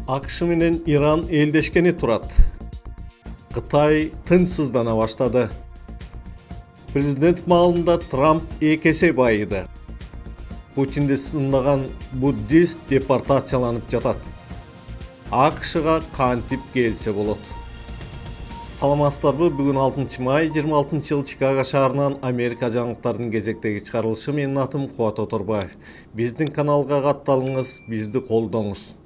AQŞ менен Иран элдешкени турат. Кытай тынчсыздана баштады. Президент маалында Трамп экесе байыды. Путинди сындаган буддист депортацияланып жатат. AQШга кантип келсе болот. Саламатсыздарбы? Бүгүн 6 май 26 жыл Чикаго шаарынан Америка жаңылыктарынын кезектеги чыгарылышы. Менин атым Кубат Оторбаев. Биздин каналга катталыңыз, бизди колдоңуз.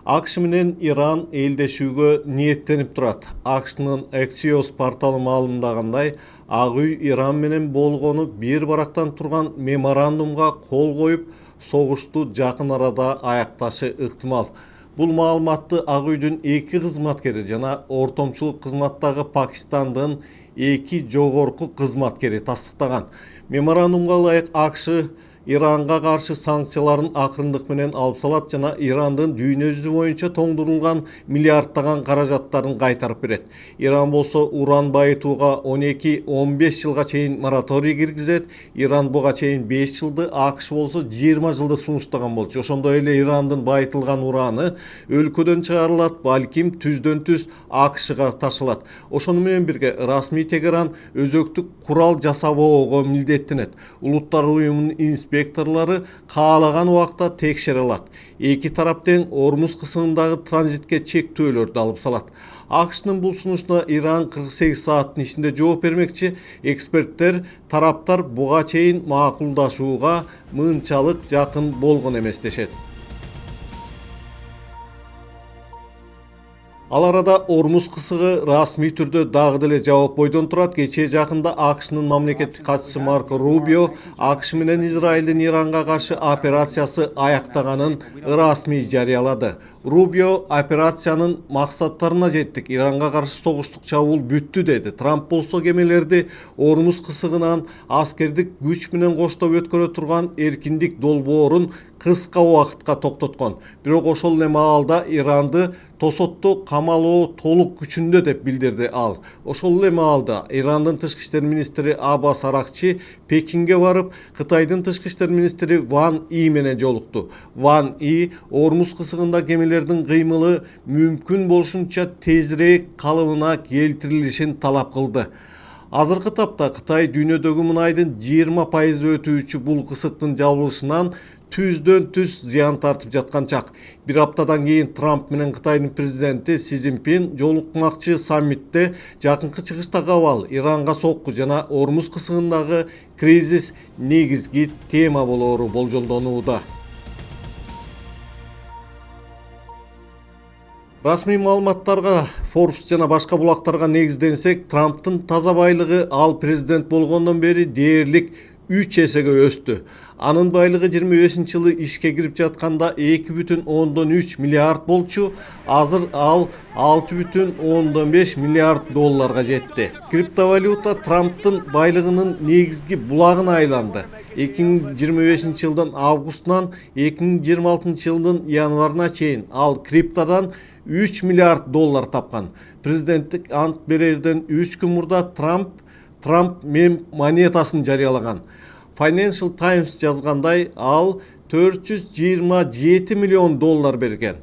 AQŞ менен Иран элдешүүгө ниеттенип турат. AQŞнын Axios порталы маалымдагандай, Ак үй Иран менен болгону бир барактан турган меморандумга кол коюп, согушту жакын арада аякташы ыктымал. Бул маалыматты Ак үйдүн 2 кызматкери жана ортомчулук кызматтагы Пакистандын 2 жогорку кызматкери тастыктаган. Меморандумга ылайык AQŞ Иранга каршы санкцияларын акырындык менен алып салат жана Ирандын дүйнө жүзү боюнча тоңдурулган миллиарддаган каражаттарын кайтарып берет. Иран болсо уран байытууга 12-15 жылга чейин мораторий киргизет. Иран буга чейин 5 жылды, AQŞ болсо 20 жылдык сунуштаган болчу. Ошондой эле Ирандын байытылган ураны өлкөдөн чыгарылат, балким түздөн түз AQШга ташылат. Ошону менен бирге расмий Тегеран өзөктүк курал жасабоого милдеттенет. Улуттар уюмунун инспекторлары каалаган убакта текшере алат. Эки тарап тең Ормуз кысымындагы транзитке чектөөлөрдү алып салат. AQŞнын бул сунушуна Иран 48 сааттын ичинде жооп бермекчи. Эксперттер тараптар буга чейин макулдашууга мынчалык жакын болгон эмес дешет. Ал арада Ормуз кысыгы расмий түрдө дагы деле жабык бойдон турат. Кечээ жакында AQШнын мамлекеттик катчысы Марко Рубио AQŞ менен Израилдин Иранга каршы операциясы аяктаганын расмий жарыялады. Рубио операциянын максаттарына жеттик. Иранга каршы согуштук чабуул бүттү деди. Трамп болсо кемелерди Ормуз кысыгынан аскердик күч менен коштоп өткөрө турган эркиндик долбоорун кыска убакытка токтоткон. Бирок ошол эле маалда Иранды тосотту камалоо толук күчүндө деп билдирди ал. Ошол эле маалда Ирандын тышкы иштер министри Аббас Аракчи Пекинге барып, Кытайдын тышкы иштер министри Ван И менен жолукту. Ван И Ормуз кысыгында кемелердин кыймылы мүмкүн болушунча тезирээк калыбына келтирилишин талап кылды. Азыркы тапта Кытай дүйнөдөгү мунайдын 20% өтүүчү бул кысыктын жабылышынан түздөн түз зыян тартып жаткан чак. Бир аптадан кийин Трамп менен Кытайдын президенти Си Цзиньпин жолукмакчы саммитте жакынкы чыгыштагы абал, Иранга сокку жана Ормуз кысыгындагы кризис негизги тема болоору болжолдонууда. Расмий маалыматтарга, Forbes жана башка булактарга негизденсек, Трамптын таза байлыгы ал президент болгондон бери дээрлик 3 эсеге өстү. Анын байлыгы 25-жылы ишке кирип жатканда 2,3 миллиард болчу. Азыр ал 6,5 миллиард долларга жетти. Криптовалюта Трамптын байлыгынын негизги булагына айланды. 2025-жылдын августунан 2026-жылдын январына чейин ал криптодан 3 миллиард доллар тапкан. Президенттик ант берерден 3 күн мурда Трамп мем монетасын жарыялаган. Financial Times жазгандай, ал 427 миллион доллар берген.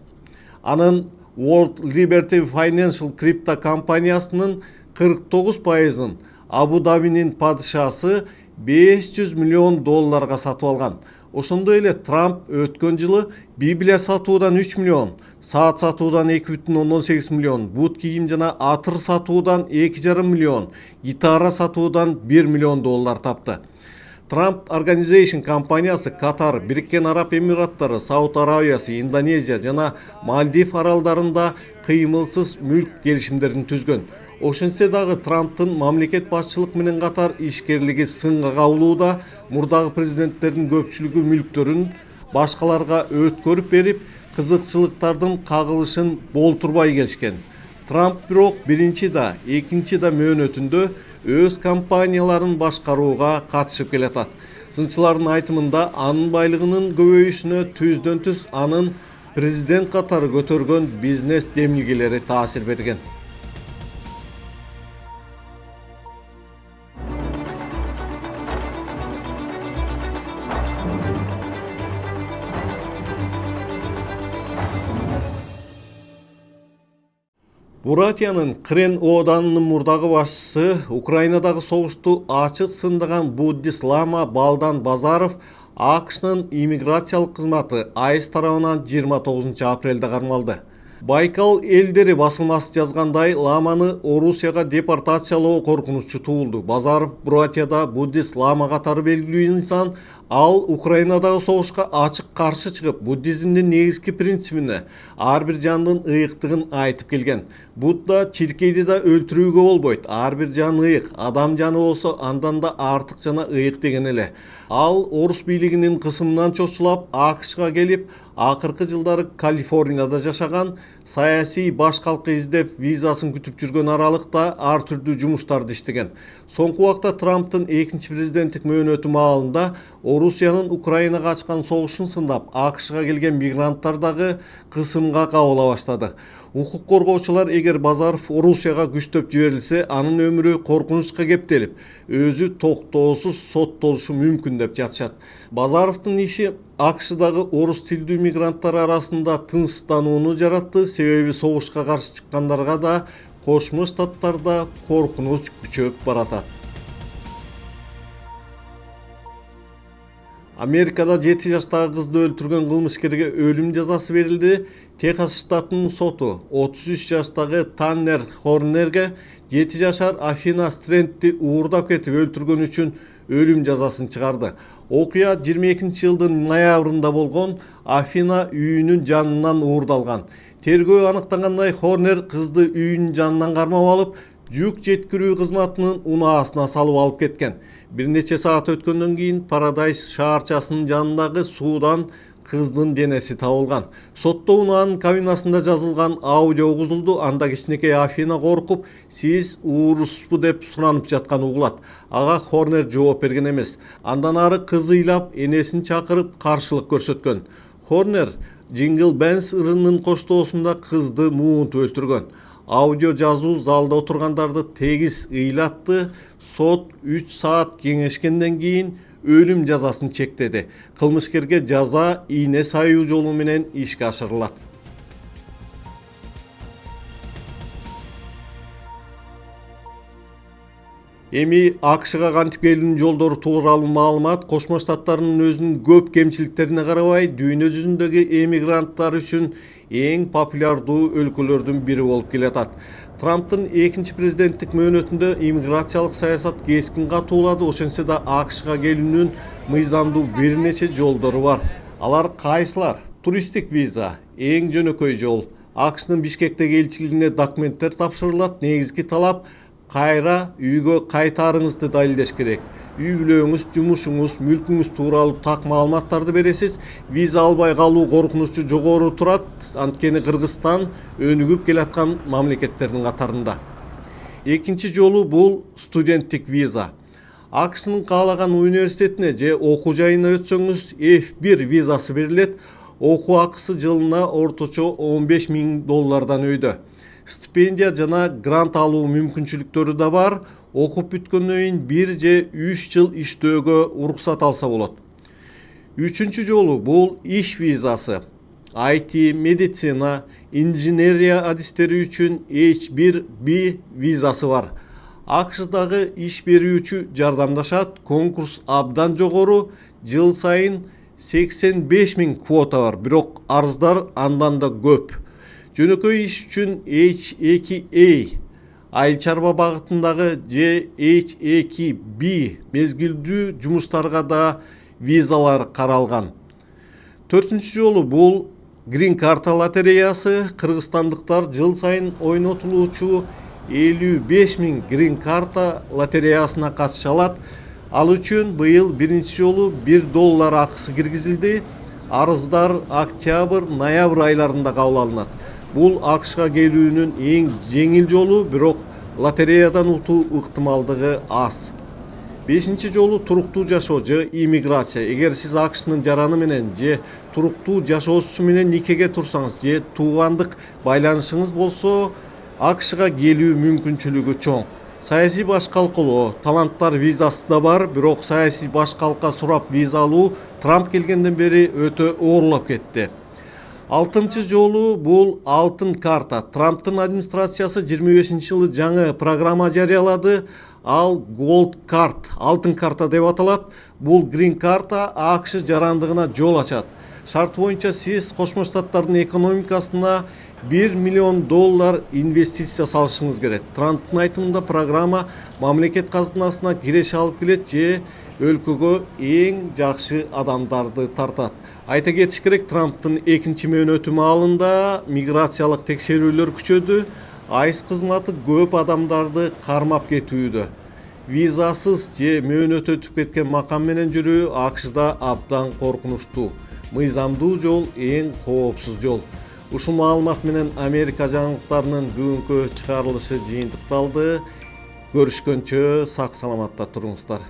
Анын World Liberty Financial крипто компаниясынын 49%-ын Абу Дабинин падышасы 500 миллион долларга сатып алган. Ошондой эле Трамп өткөн жылы Библия сатуудан 3 миллион, саат сатуудан 2,18 миллион, бут кийим жана атыр сатуудан 2,5 миллион, гитара сатуудан 1 миллион доллар тапты. Trump Organization компаниясы Катар, Бириккен Араб Эмираттары, Сауд Аравиясы, Индонезия жана Мальдив аралдарында кыймылсыз мүлк келишимдерин түзгөн. Ошентсе дагы Трамптын мамлекет башчылык менен катар ишкерлиги сынга кабылууда. Мурдагы президенттердин көпчүлүгү мүлктөрүн башкаларга өткөрүп берип, кызыкчылыктардын кагылышын болтурбай келишкен. Трамп бирок биринчи да, экинчи да мөөнөтүндө өз компанияларын башкарууга катышып келатат. Сынчылардын айтымында анын байлыгынын көбөйүшүнө түздөн түз анын президент катары көтөргөн бизнес демилгелери таасир берген. Бурятиянын Крен Оданынын мурдагы башчысы, Украинадагы согушту ачык сындаган буддист лама Балдан Базаров АКШнын иммиграциялык кызматы АЭС тарабынан 29 апрелде кармалды. Байкал элдери басылмасы жазгандай, ламаны Орусияга депортациялоо коркунучу туулду. Базаров Бурятияда буддист лама катары белгилүү инсан, ал Украинадагы согушка ачык каршы чыгып, буддизмдин негизги принцибине, ар бир жандын ыйыктыгын айтып келген. Будда чиркейди да өлтүрүүгө болбойт. Ар бир жан ыйык, адам жаны болсо андан да артык жана ыйык деген эле. Ал орус бийлигинин кысымынан чочулап, АКШга келип, акыркы жылдары Калифорнияда жашаган, саясий баш калкы издеп визасын күтүп жүргөн аралыкта ар түрдүү жумуштарды иштеген. Соңку убакта Трамптын экинчи президенттик мөөнөтү маалында Орусиянын Украинага ачкан согушун сындап, АКШга келген мигранттар дагы кысымга кабыла баштады. Укук коргоочулар эгер Базаров Орусияга күчтөп жиберилсе, анын өмүрү коркунучка кептелип, өзү токтоосуз соттолушу мүмкүн деп жатышат. Базаровдун иши АКШдагы орус тилдүү мигранттар арасында тынчсызданууну жаратты, себеби согушка каршы чыккандарга да Кошмо Штаттарда коркунуч күчөп баратат. Америкада 7 жаштагы кызды өлтүргөн кылмышкерге өлүм жазасы берилди. Техас штатынын соту 33 жаштагы Таннер Хорнерге 7 жашар Афина Стрендти уурдап кетип өлтүргөн үчүн өлүм жазасын чыгарды. Окуя 22-жылдын ноябрында болгон. Афина үйүнүн жанынан уурдалган. Тергөө аныктагандай, Хорнер кызды үйүнүн жанынан кармап алып, жүк жеткирүү кызматынын унаасына салып алып кеткен. Бир нече саат өткөндөн кийин Парадайс шаарчасынын жанындагы суудан кыздын денеси табылган. Сотто унаанын кабинасында жазылган аудио угузулду. Анда кичинекей Афина коркуп, "Сиз ууруспу" деп суранып жаткан угулат. Ага Хорнер жооп берген эмес. Андан ары кызы ыйлап, энесин чакырып каршылык көрсөткөн. Хорнер Джингл Бенс ырынын коштоосунда кызды муунтуп өлтүргөн. Аудио жазуу залда отургандарды тегиз ыйлатты. Сот 3 саат кеңешкенден кийин өлүм жазасын чектеди. Кылмышкерге жаза ийне саюу жолу менен ишке ашырылат. Эми АКШга кантип келүүнүн жолдору тууралуу маалымат Кошмо Штаттарынын өзүнүн көп кемчиликтерине карабай, дүйнө жүзүндөгү эмигранттар үчүн эң популярдуу өлкөлөрдүн бири болуп келатат. Трамптын экинчи президенттик мөөнөтүндө иммиграциялык саясат кескин катуулады. Ошентсе да АКШга келүүнүн мыйзамдуу бир нече жолдору бар. Алар кайсылар? Туристтик виза эң жөнөкөй жол. АКШнын Бишкектеги элчилигине документтер тапшырылат. Негизги талап кайра үйгө кайтаарыңызды далилдеш керек. Үй бүлөңүз, жумушуңуз, мүлкүңүз тууралуу так маалыматтарды бересиз. Виза албай калуу коркунучу жогору турат. Анткени Кыргызстан өнүгүп келаткан мамлекеттердин катарында. Экинчи жолу бул студенттик виза. АКШнын каалаган университетине же окуу жайына өтсөңүз F1 визасы берилет. Окуу акысы жылына орточо $15.000 өйдө. Стипендия жана грант алуу мүмкүнчүлүктөрү да бар. Окуп бүткөндөн кийин 1 же 3 жыл иштөөгө уруксат алса болот. Үчүнчү жолу бул иш визасы. IT, медицина, инженерия адистери үчүн H1B визасы бар. АКШдагы иш берүүчү жардамдашат. Конкурс абдан жогору. Жыл сайын 85.000 квота бар. Бирок арыздар андан да көп. Жөнөкөй иш үчүн H2A, айыл чарба багытындагы же H2B мезгилдүү жумуштарга да визалар каралган. Төртүнчү жолу бул Green карта лотереясы. Кыргызстандыктар жыл сайын ойнотулуучу 55.000 Green карта лотереясына катыша алат. Ал үчүн быйыл биринчи жолу $1 акысы киргизилди. Арыздар октябрь, ноябрь айларында кабыл алынат. Бул АКШга келүүнүн эң жеңил жолу, бирок лотереядан утуу ыктымалдыгы аз. Бешинчи жолу туруктуу жашоо же иммиграция. Эгер сиз АКШнын жараны менен же туруктуу жашоочусу менен никеге турсаңыз же туугандык байланышыңыз болсо, АКШга келүү мүмкүнчүлүгү чоң. Саясий баш калкалоо, таланттар визасы да бар, бирок саясий баш калка сурап виза алуу Трамп келгенден бери өтө оорлоп кетти. 6 жолу бул алтын карта. Трамптын администрациясы 25-жылы жаңы программа жарыялады. Ал Gold Card, алтын карта деп аталат. Бул Green карта АКШ жарандыгына жол ачат. Шарт боюнча сиз Кошмо Штаттардын экономикасына $1 миллион инвестиция салышыңыз керек. Трамптын айтымында программа мамлекет казынасына киреш алып келет же өлкөгө эң жакшы адамдарды тартат. Айта кетиш керек, Трамптын экинчи мөөнөтү маалында миграциялык текшерүүлөр күчөдү. Айс кызматы көп адамдарды кармап кетүүдө. Визасыз же мөөнөтү өтүп кеткен макам менен жүрүү АКШда абдан коркунучтуу. Мыйзамдуу жол эң коопсуз жол. Ушул маалымат менен Америка жаңылыктарынын бүгүнкү чыгарылышы жыйынтыкталды. Көрүшкөнчө сак саламатта туруңуздар.